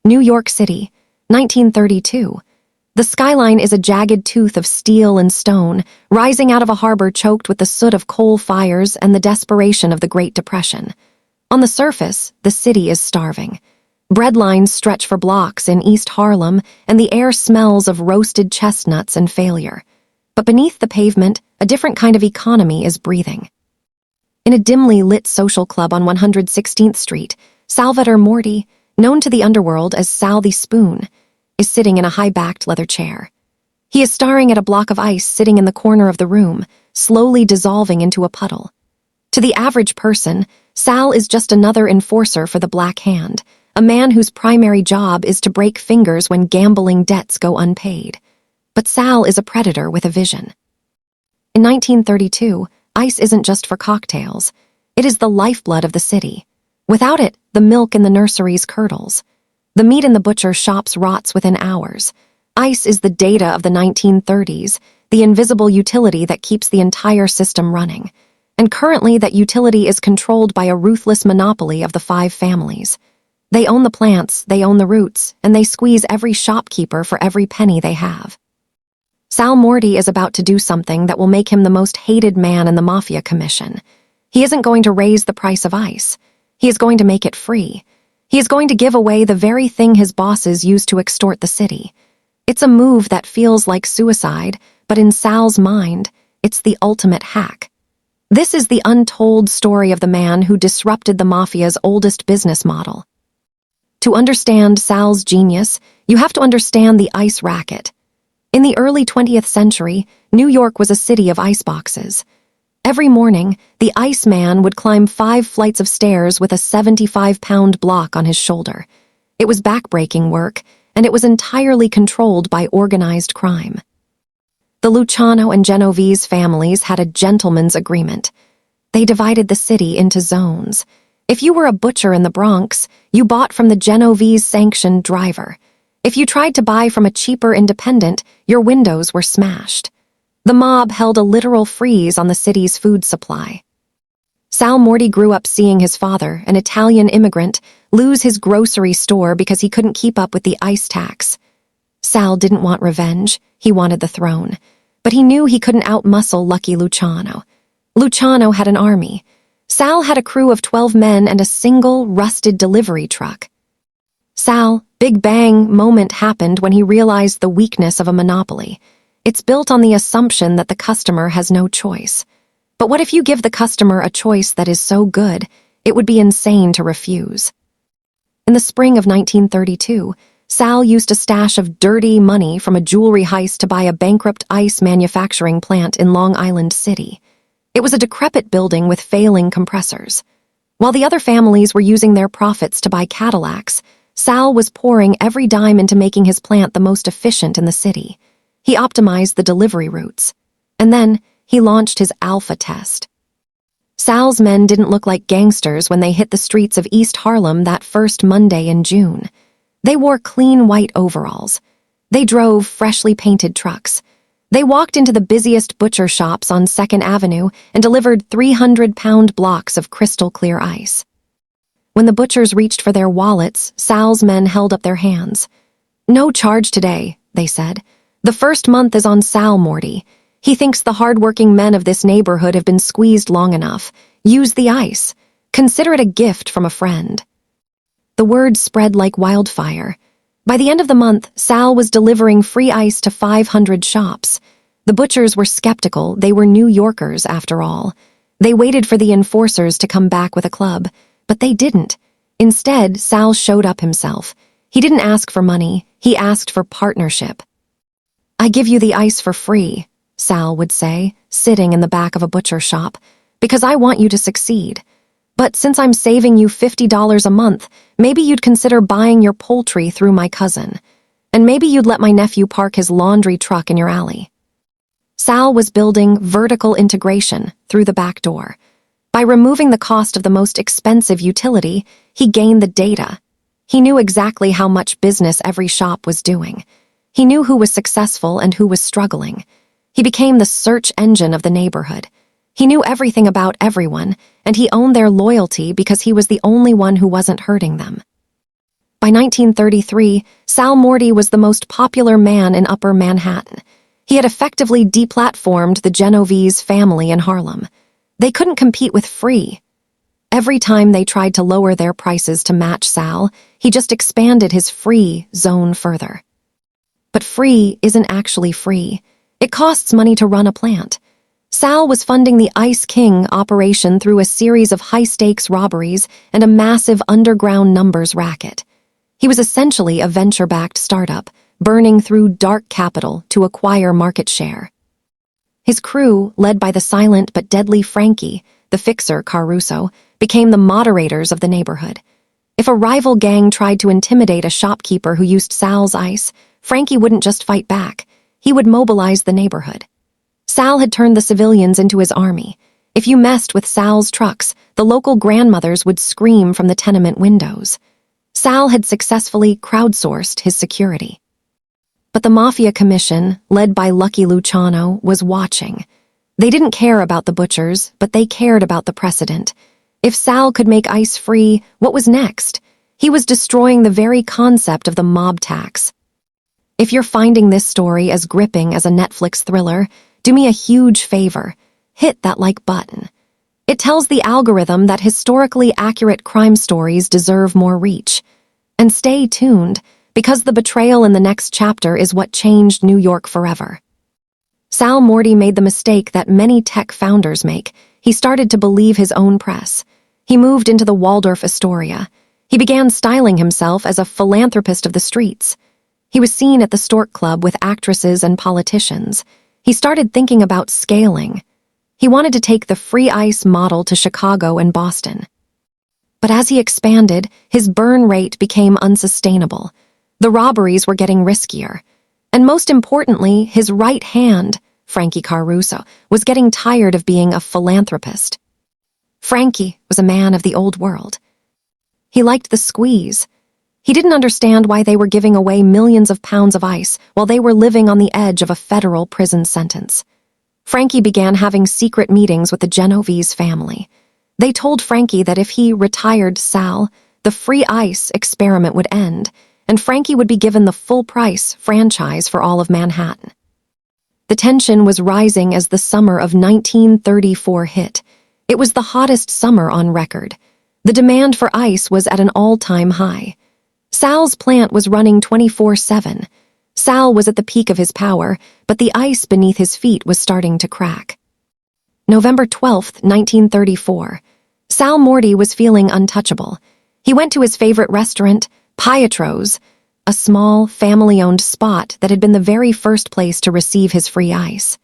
New York City, 1932. The skyline is a jagged tooth of steel and stone, rising out of a harbor choked with the soot of coal fires and the desperation of the Great Depression. On the surface, the city is starving. Bread lines stretch for blocks in East Harlem, and the air smells of roasted chestnuts and failure. But beneath the pavement, a different kind of economy is breathing. In a dimly lit social club on 116th Street, Salvatore Morty, known to the underworld as Sal the Spoon, is sitting in a high-backed leather chair. He is staring at a block of ice sitting in the corner of the room, slowly dissolving into a puddle. To the average person, Sal is just another enforcer for the Black Hand, a man whose primary job is to break fingers when gambling debts go unpaid. But Sal is a predator with a vision. In 1932, ice isn't just for cocktails. It is the lifeblood of the city. Without it, the milk in the nurseries curdles. The meat in the butcher shops rots within hours. Ice is the data of the 1930s, the invisible utility that keeps the entire system running. And currently that utility is controlled by a ruthless monopoly of the 5 families. They own the plants, they own the roots, and they squeeze every shopkeeper for every penny they have. Sal Morty is about to do something that will make him the most hated man in the Mafia commission. He isn't going to raise the price of ice. He is going to make it free. He is going to give away the very thing his bosses use to extort the city. It's a move that feels like suicide, but in Sal's mind, it's the ultimate hack. This is the untold story of the man who disrupted the Mafia's oldest business model. To understand Sal's genius, you have to understand the ice racket. In the early 20th century, New York was a city of iceboxes. Every morning, the Iceman would climb 5 flights of stairs with a 75-pound block on his shoulder. It was backbreaking work, and it was entirely controlled by organized crime. The Luciano and Genovese families had a gentleman's agreement. They divided the city into zones. If you were a butcher in the Bronx, you bought from the Genovese-sanctioned driver. If you tried to buy from a cheaper independent, your windows were smashed. The mob held a literal freeze on the city's food supply. Sal Morty grew up seeing his father, an Italian immigrant, lose his grocery store because he couldn't keep up with the ice tax. Sal didn't want revenge, he wanted the throne. But he knew he couldn't outmuscle Lucky Luciano. Luciano had an army. Sal had a crew of 12 men and a single, rusted delivery truck. Sal, big bang moment happened when he realized the weakness of a monopoly. It's built on the assumption that the customer has no choice. But what if you give the customer a choice that is so good, it would be insane to refuse? In the spring of 1932, Sal used a stash of dirty money from a jewelry heist to buy a bankrupt ice manufacturing plant in Long Island City. It was a decrepit building with failing compressors. While the other families were using their profits to buy Cadillacs, Sal was pouring every dime into making his plant the most efficient in the city. He optimized the delivery routes. And then, he launched his alpha test. Sal's men didn't look like gangsters when they hit the streets of East Harlem that first Monday in June. They wore clean white overalls. They drove freshly painted trucks. They walked into the busiest butcher shops on 2nd Avenue and delivered 300-pound blocks of crystal-clear ice. When the butchers reached for their wallets, Sal's men held up their hands. "No charge today," they said. "The first month is on Sal Morty. He thinks the hard-working men of this neighborhood have been squeezed long enough. Use the ice. Consider it a gift from a friend." The word spread like wildfire. By the end of the month, Sal was delivering free ice to 500 shops. The butchers were skeptical. They were New Yorkers, after all. They waited for the enforcers to come back with a club, but they didn't. Instead, Sal showed up himself. He didn't ask for money. He asked for partnership. "I give you the ice for free," Sal would say, sitting in the back of a butcher shop, "because I want you to succeed. But since I'm saving you $50 a month, maybe you'd consider buying your poultry through my cousin. And maybe you'd let my nephew park his laundry truck in your alley." Sal was building vertical integration through the back door. By removing the cost of the most expensive utility, he gained the data. He knew exactly how much business every shop was doing. He knew who was successful and who was struggling. He became the search engine of the neighborhood. He knew everything about everyone, and he owned their loyalty because he was the only one who wasn't hurting them. By 1933, Sal Morty was the most popular man in Upper Manhattan. He had effectively deplatformed the Genovese family in Harlem. They couldn't compete with Free. Every time they tried to lower their prices to match Sal, he just expanded his free zone further. But Free isn't actually free. It costs money to run a plant. Sal was funding the Ice King operation through a series of high-stakes robberies and a massive underground numbers racket. He was essentially a venture-backed startup, burning through dark capital to acquire market share. His crew, led by the silent but deadly Frankie, the fixer Caruso, became the moderators of the neighborhood. If a rival gang tried to intimidate a shopkeeper who used Sal's ice, Frankie wouldn't just fight back. He would mobilize the neighborhood. Sal had turned the civilians into his army. If you messed with Sal's trucks, the local grandmothers would scream from the tenement windows. Sal had successfully crowdsourced his security. But the Mafia Commission, led by Lucky Luciano, was watching. They didn't care about the butchers, but they cared about the precedent. If Sal could make ice free, what was next? He was destroying the very concept of the mob tax. If you're finding this story as gripping as a Netflix thriller, do me a huge favor. Hit that like button. It tells the algorithm that historically accurate crime stories deserve more reach. And stay tuned, because the betrayal in the next chapter is what changed New York forever. Sal Morty made the mistake that many tech founders make. He started to believe his own press. He moved into the Waldorf Astoria. He began styling himself as a philanthropist of the streets. He was seen at the Stork Club with actresses and politicians. He started thinking about scaling. He wanted to take the free ice model to Chicago and Boston. But as he expanded, his burn rate became unsustainable. The robberies were getting riskier. And most importantly, his right hand, Frankie Caruso, was getting tired of being a philanthropist. Frankie was a man of the old world. He liked the squeeze. He didn't understand why they were giving away millions of pounds of ice while they were living on the edge of a federal prison sentence. Frankie began having secret meetings with the Genovese family. They told Frankie that if he retired Sal, the free ice experiment would end, and Frankie would be given the full-price franchise for all of Manhattan. The tension was rising as the summer of 1934 hit. It was the hottest summer on record. The demand for ice was at an all-time high. Sal's plant was running 24/7. Sal was at the peak of his power, but the ice beneath his feet was starting to crack. November 12, 1934. Sal Morty was feeling untouchable. He went to his favorite restaurant, Pietro's, a small, family-owned spot that had been the very first place to receive his free ice.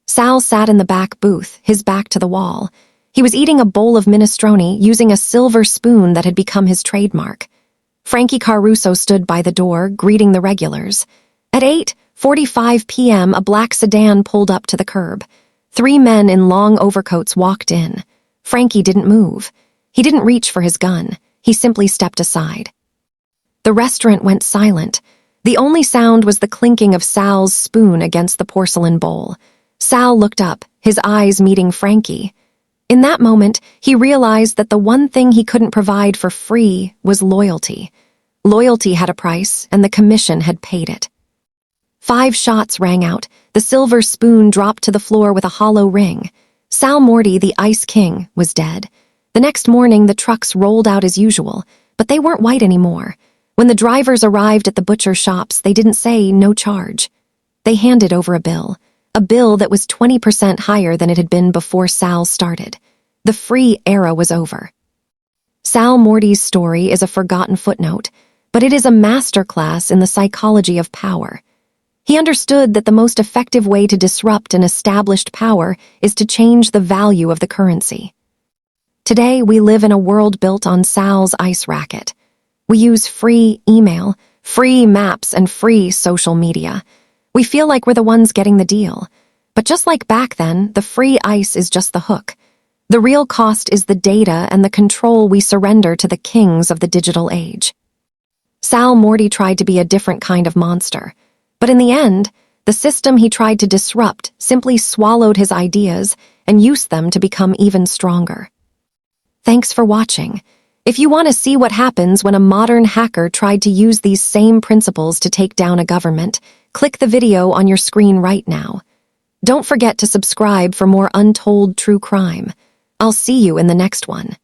Sal sat in the back booth, his back to the wall. He was eating a bowl of minestrone using a silver spoon that had become his trademark. Frankie Caruso stood by the door, greeting the regulars. At 8:45 p.m., a black sedan pulled up to the curb. 3 men in long overcoats walked in. Frankie didn't move. He didn't reach for his gun. He simply stepped aside. The restaurant went silent. The only sound was the clinking of Sal's spoon against the porcelain bowl. Sal looked up, his eyes meeting Frankie. In that moment, he realized that the one thing he couldn't provide for free was loyalty. Loyalty had a price, and the commission had paid it. 5 shots rang out. The silver spoon dropped to the floor with a hollow ring. Sal Morty, the Ice King, was dead. The next morning, the trucks rolled out as usual, but they weren't white anymore. When the drivers arrived at the butcher shops, they didn't say no charge. They handed over a bill that was 20% higher than it had been before Sal started. The free era was over. Sal Morty's story is a forgotten footnote, but it is a masterclass in the psychology of power. He understood that the most effective way to disrupt an established power is to change the value of the currency. Today, we live in a world built on Sal's ice racket. We use free email, free maps, and free social media. We feel like we're the ones getting the deal. But just like back then, the free ice is just the hook. The real cost is the data and the control we surrender to the kings of the digital age. Sal Morty tried to be a different kind of monster. But in the end, the system he tried to disrupt simply swallowed his ideas and used them to become even stronger. Thanks for watching. If you want to see what happens when a modern hacker tried to use these same principles to take down a government, click the video on your screen right now. Don't forget to subscribe for more untold true crime. I'll see you in the next one.